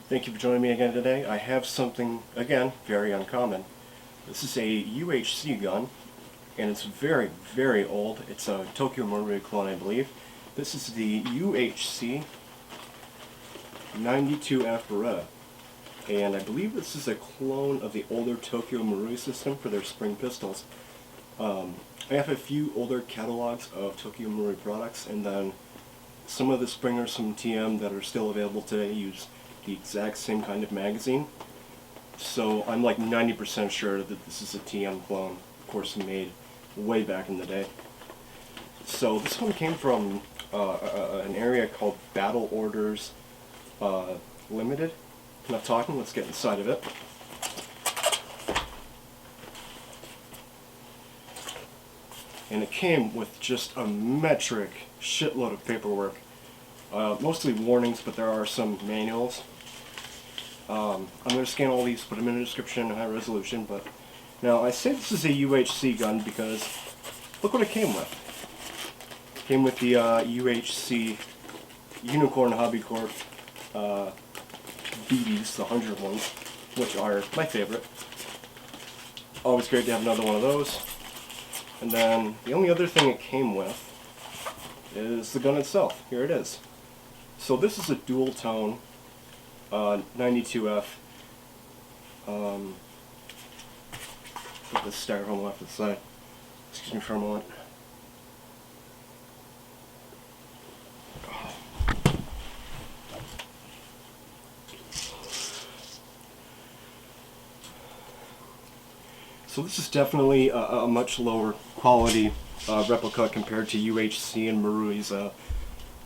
Thank you for joining me again today. I have something, again, very uncommon. This is a UHC gun, and it's very, very old. It's a Tokyo Marui clone, I believe. This is the UHC 92F Beretta, and I believe this is a clone of the older Tokyo Marui system for their spring pistols. I have a few older catalogs of Tokyo Marui products, and then some of the Springers, some TM that are still available today use the exact same kind of magazine. So I'm like 90% sure that this is a TM clone, of course made way back in the day. So this one came from an area called Battle Orders Limited. Enough talking, let's get inside of it. And it came with just a metric shitload of paperwork. Mostly warnings, but there are some manuals. I'm going to scan all these, put them in the description in high resolution, but now I say this is a UHC gun because look what it came with. It came with the UHC Unicorn Hobby Corp BBs, the 100 ones, which are my favorite. Always great to have another one of those. And then the only other thing it came with is the gun itself. Here it is. So this is a dual tone 92F. Put this styrofoam off to the side. Excuse me for a moment. So this is definitely a much lower quality replica compared to UHC and Marui's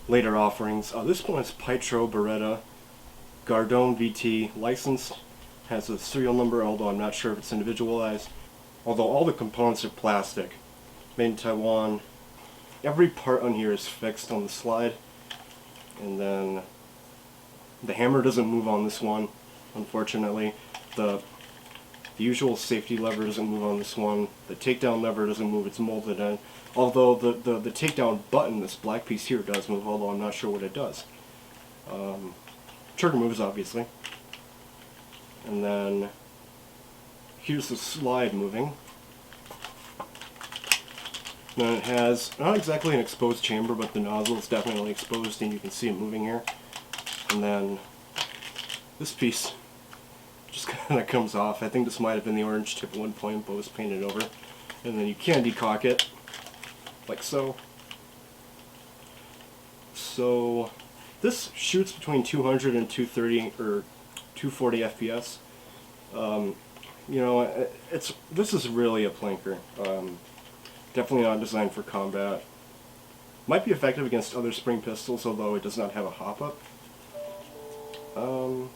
later offerings. This one is Pytro Beretta Gardone VT licensed, has a serial number, although I'm not sure if it's individualized. Although all the components are plastic, made in Taiwan. Every part on here is fixed on the slide, and then the hammer doesn't move on this one, unfortunately. The usual safety lever doesn't move on this one. The takedown lever doesn't move, it's molded in. Although the takedown button, this black piece here, does move, although I'm not sure what it does. Trigger moves, obviously. And then here's the slide moving. Then it has not exactly an exposed chamber, but the nozzle is definitely exposed, and you can see it moving here. And then this piece just kind of comes off. I think this might have been the orange tip at one point, but was painted over. And then you can decock it, like so. So this shoots between 200 and 230 or 240 FPS. You know, this is really a planker. Definitely not designed for combat. Might be effective against other spring pistols, although it does not have a hop-up. Oh,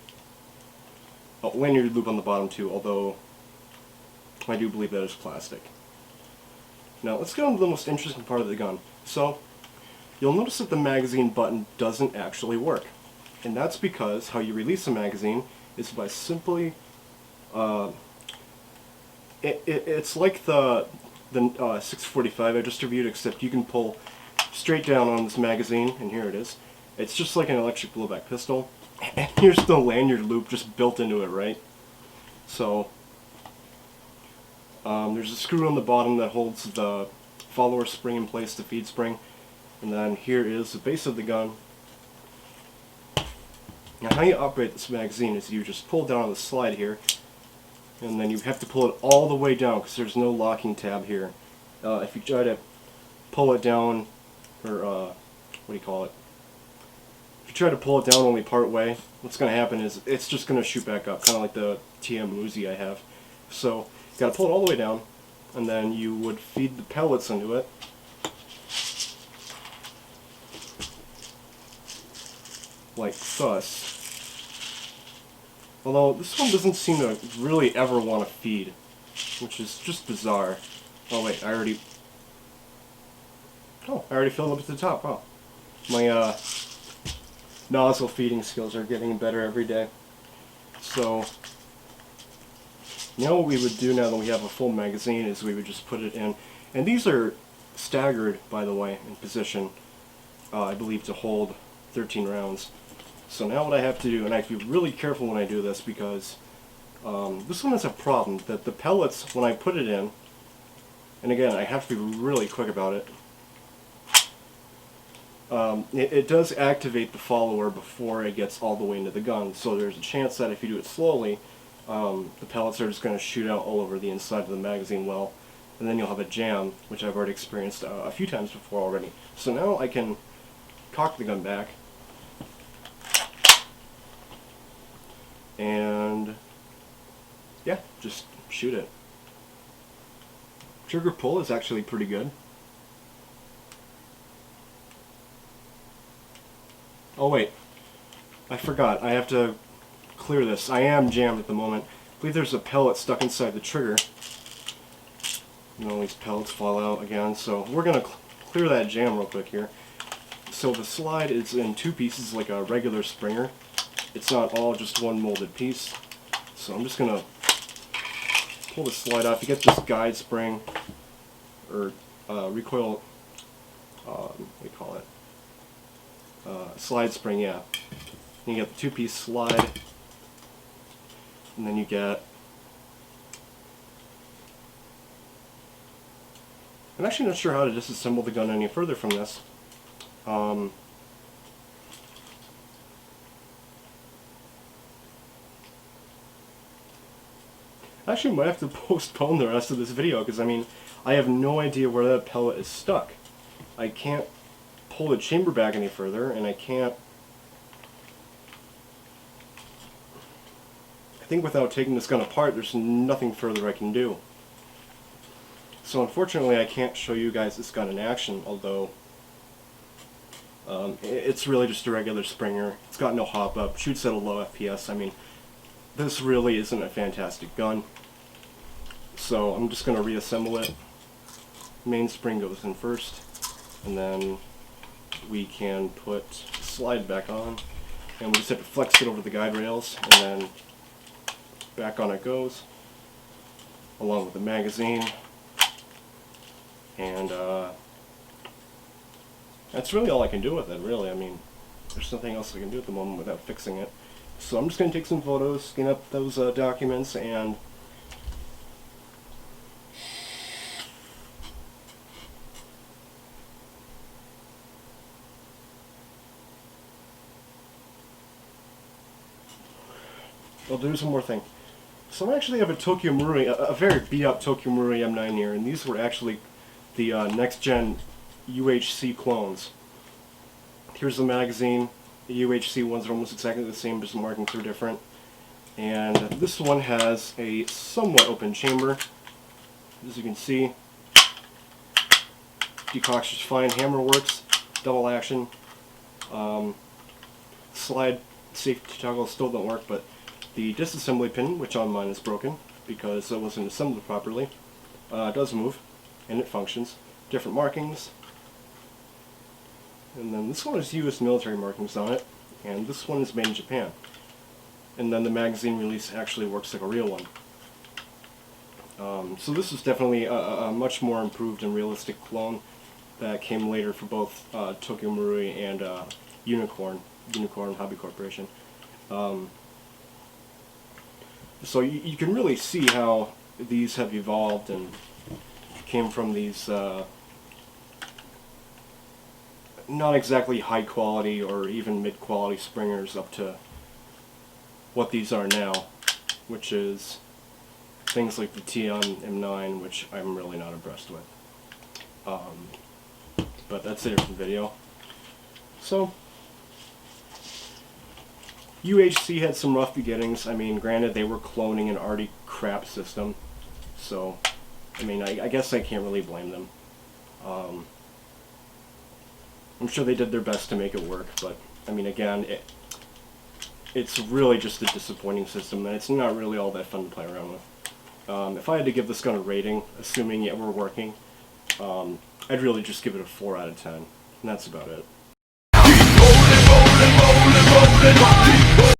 lanyard loop on the bottom too, although I do believe that is plastic. Now let's get on to the most interesting part of the gun. So you'll notice that the magazine button doesn't actually work, and that's because how you release a magazine is by simply it's like the 645 I just reviewed, except you can pull straight down on this magazine, and here it is. It's just like an electric blowback pistol. And here's the lanyard loop just built into it, right? So there's a screw on the bottom that holds the follower spring in place, the feed spring, and then here is the base of the gun. Now how you operate this magazine is you just pull down on the slide here, and then you have to pull it all the way down because there's no locking tab here. If you try to pull it down, or what do you call it? If you try to pull it down only part way, what's going to happen is it's just going to shoot back up, kind of like the TM Uzi I have. So you got to pull it all the way down, and then you would feed the pellets into it. Like thus. Although this one doesn't seem to really ever want to feed, which is just bizarre. Oh wait, I already filled up at the top. Wow. My nozzle feeding skills are getting better every day. So now what we would do now that we have a full magazine is we would just put it in. And these are staggered, by the way, in position, I believe to hold 13 rounds. So now what I have to do, and I have to be really careful when I do this because this one has a problem, that the pellets, when I put it in, and again, I have to be really quick about it, it does activate the follower before it gets all the way into the gun. So there's a chance that if you do it slowly, the pellets are just going to shoot out all over the inside of the magazine well, and then you'll have a jam, which I've already experienced a few times before already. So now I can cock the gun back, and yeah, just shoot it. Trigger pull is actually pretty good. Oh wait, I forgot. I have to clear this. I am jammed at the moment. I believe there's a pellet stuck inside the trigger. And all these pellets fall out again, so we're going to clear that jam real quick here. So the slide is in two pieces like a regular Springer. It's not all just one molded piece. So I'm just going to pull the slide off. You get this guide spring, or recoil, what do you call it? Slide spring, yeah. And you get the two-piece slide, and then you get... I'm actually not sure how to disassemble the gun any further from this. Actually might have to postpone the rest of this video because I mean I have no idea where that pellet is stuck. I can't pull the chamber back any further, and I can't... I think without taking this gun apart there's nothing further I can do. So unfortunately I can't show you guys this gun in action, although it's really just a regular Springer. It's got no hop up, shoots at a low FPS. I mean, this really isn't a fantastic gun. So I'm just going to reassemble it. Main spring goes in first, and then we can put the slide back on, and we just have to flex it over the guide rails, and then back on it goes, along with the magazine. And that's really all I can do with it, really. I mean, there's nothing else I can do at the moment without fixing it. So I'm just going to take some photos, scan up those documents, and I'll do some more thing. So I actually have a Tokyo Marui, a very beat-up Tokyo Marui M9 here, and these were actually the next-gen UHC clones. Here's the magazine. The UHC ones are almost exactly the same, just the markings are different. And this one has a somewhat open chamber, as you can see. Decock's just fine. Hammer works, double action. Slide safety toggles still don't work, but the disassembly pin, which on mine is broken because it wasn't assembled properly, does move, and it functions. Different markings. And then this one has US military markings on it, and this one is made in Japan. And then the magazine release actually works like a real one. So this is definitely a much more improved and realistic clone that came later for both Tokyo Marui and Unicorn Hobby Corporation. So you can really see how these have evolved and came from these not exactly high quality or even mid quality Springers up to what these are now, which is things like the TM M9, which I'm really not impressed with. But that's a different video. So UHC had some rough beginnings. I mean, granted, they were cloning an already crap system, so I mean, I guess I can't really blame them. I'm sure they did their best to make it work, but I mean, again, it's really just a disappointing system, and it's not really all that fun to play around with. If I had to give this gun a rating, assuming it were working, I'd really just give it a 4 out of 10, and that's about it.